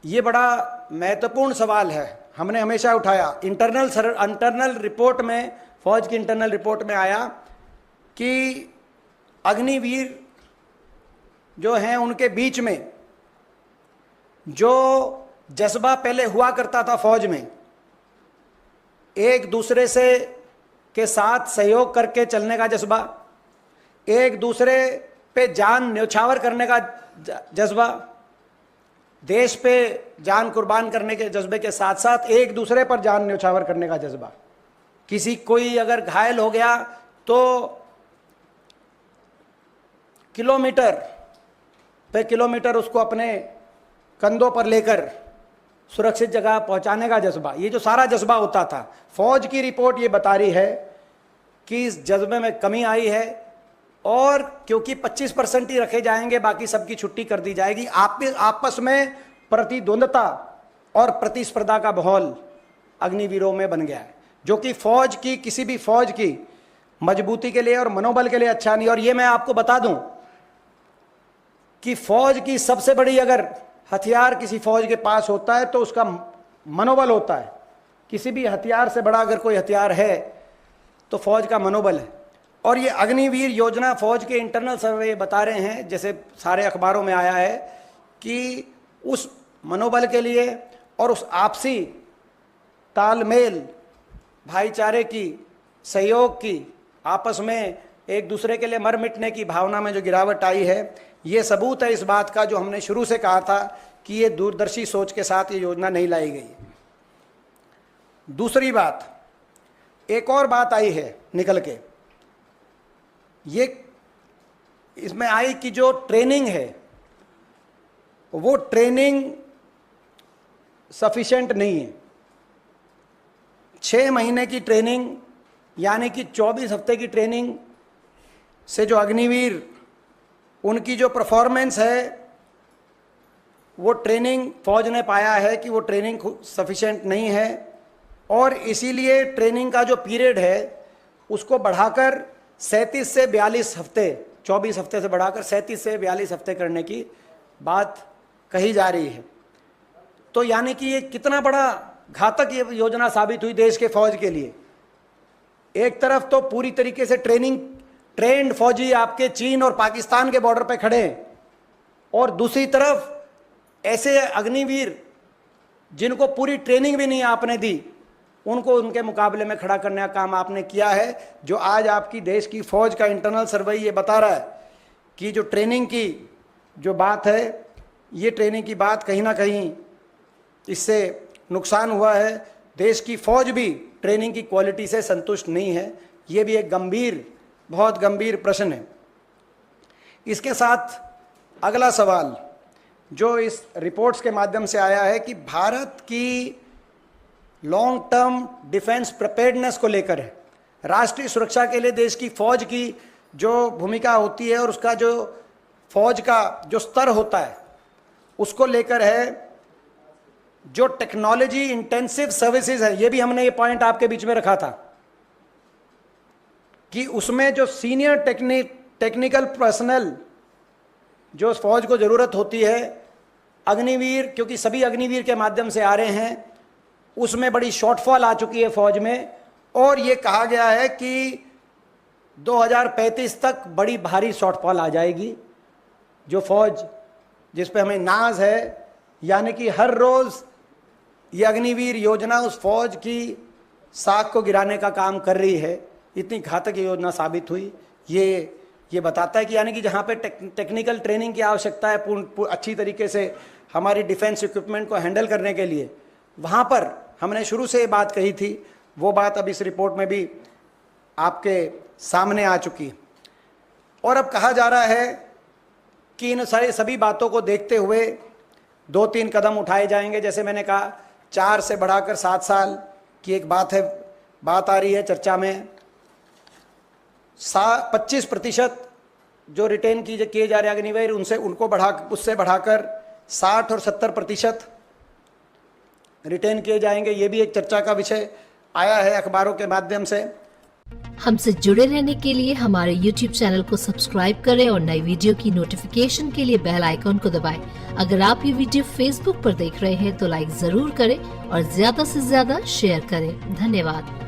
ये बड़ा महत्वपूर्ण सवाल है, हमने हमेशा उठाया। इंटरनल रिपोर्ट में, फौज की इंटरनल रिपोर्ट में आया कि अग्निवीर जो हैं उनके बीच में जो जज्बा पहले हुआ करता था फौज में, एक दूसरे से के साथ सहयोग करके चलने का जज्बा, एक दूसरे पे जान न्यौछावर करने का जज्बा, देश पे जान कुर्बान करने के जज्बे के साथ साथ एक दूसरे पर जान न्यौछावर करने का जज्बा। किसी कोई अगर घायल हो गया तो किलोमीटर पे किलोमीटर उसको अपने कंधों पर लेकर सुरक्षित जगह पहुंचाने का जज्बा, ये जो सारा जज्बा होता था, फौज की रिपोर्ट ये बता रही है कि इस जज्बे में कमी आई है। और क्योंकि 25% ही रखे जाएंगे, बाकी सबकी छुट्टी कर दी जाएगी, आपस में प्रतिद्वंदता और प्रतिस्पर्धा का माहौल अग्निवीरों में बन गया है, जो कि फौज की, किसी भी फौज की मजबूती के लिए और मनोबल के लिए अच्छा नहीं। और ये मैं आपको बता दूं कि फौज की सबसे बड़ी अगर हथियार किसी फौज के पास होता है तो उसका मनोबल होता है। किसी भी हथियार से बड़ा अगर कोई हथियार है तो फौज का मनोबल है। और ये अग्निवीर योजना, फौज के इंटरनल सर्वे बता रहे हैं, जैसे सारे अखबारों में आया है, कि उस मनोबल के लिए और उस आपसी तालमेल, भाईचारे की, सहयोग की, आपस में एक दूसरे के लिए मर मिटने की भावना में जो गिरावट आई है, ये सबूत है इस बात का जो हमने शुरू से कहा था कि ये दूरदर्शी सोच के साथ ये योजना नहीं लाई गई। दूसरी बात, एक और बात आई है निकल के, ये इसमें आई कि जो ट्रेनिंग है वो ट्रेनिंग सफिशिएंट नहीं है। 6 महीने की ट्रेनिंग यानी कि 24 हफ्ते की ट्रेनिंग से जो अग्निवीर, उनकी जो परफॉर्मेंस है, वो ट्रेनिंग फौज ने पाया है कि वो ट्रेनिंग सफिशिएंट नहीं है। और इसीलिए ट्रेनिंग का जो पीरियड है उसको बढ़ाकर 37 से 42 हफ्ते, 24 हफ्ते से बढ़ाकर 37 से 42 हफ्ते करने की बात कही जा रही है। तो यानी कि ये कितना बड़ा घातक ये योजना साबित हुई देश के फौज के लिए। एक तरफ तो पूरी तरीके से ट्रेंड फौजी आपके चीन और पाकिस्तान के बॉर्डर पे खड़े हैं, और दूसरी तरफ ऐसे अग्निवीर जिनको पूरी ट्रेनिंग भी नहीं आपने दी, उनको उनके मुकाबले में खड़ा करने का काम आपने किया है। जो आज आपकी देश की फौज का इंटरनल सर्वे ये बता रहा है कि जो ट्रेनिंग की जो बात है, ये ट्रेनिंग की बात कहीं ना कहीं इससे नुकसान हुआ है। देश की फौज भी ट्रेनिंग की क्वालिटी से संतुष्ट नहीं है। ये भी एक गंभीर, बहुत गंभीर प्रश्न है। इसके साथ अगला सवाल जो इस रिपोर्ट्स के माध्यम से आया है कि भारत की लॉन्ग टर्म डिफेंस प्रिपेयर्डनेस को लेकर है, राष्ट्रीय सुरक्षा के लिए देश की फौज की जो भूमिका होती है और उसका जो फौज का जो स्तर होता है उसको लेकर है। जो टेक्नोलॉजी इंटेंसिव सर्विसेज है, ये भी हमने ये पॉइंट आपके बीच में रखा था कि उसमें जो सीनियर टेक्निकल पर्सनल जो फौज को ज़रूरत होती है, अग्निवीर, क्योंकि सभी अग्निवीर के माध्यम से आ रहे हैं, उसमें बड़ी शॉर्टफॉल आ चुकी है फौज में। और ये कहा गया है कि 2035 तक बड़ी भारी शॉर्टफॉल आ जाएगी। जो फौज जिस पे हमें नाज है, यानी कि हर रोज़ ये अग्निवीर योजना उस फौज की साख को गिराने का काम कर रही है। इतनी घातक योजना साबित हुई। ये बताता है कि यानी कि जहाँ पे टेक्निकल ट्रेनिंग की आवश्यकता है अच्छी तरीके से हमारी डिफेंस इक्विपमेंट को हैंडल करने के लिए, वहाँ पर हमने शुरू से ये बात कही थी, वो बात अब इस रिपोर्ट में भी आपके सामने आ चुकी। और अब कहा जा रहा है कि इन सभी बातों को देखते हुए 2-3 कदम उठाए जाएंगे। जैसे मैंने कहा, 4 से बढ़ाकर 7 साल की एक बात आ रही है चर्चा में। 25% जो रिटेन किए जा रहे अग्निवीर, उससे बढ़ाकर 60 और 70% रिटेन किए जाएंगे। ये भी एक चर्चा का विषय आया है अखबारों के माध्यम से। हमसे जुड़े रहने के लिए हमारे YouTube चैनल को सब्सक्राइब करें और नई वीडियो की नोटिफिकेशन के लिए बेल आइकॉन को दबाएं। अगर आप ये वीडियो Facebook पर देख रहे हैं तो लाइक जरूर करें और ज्यादा से ज्यादा शेयर करें। धन्यवाद।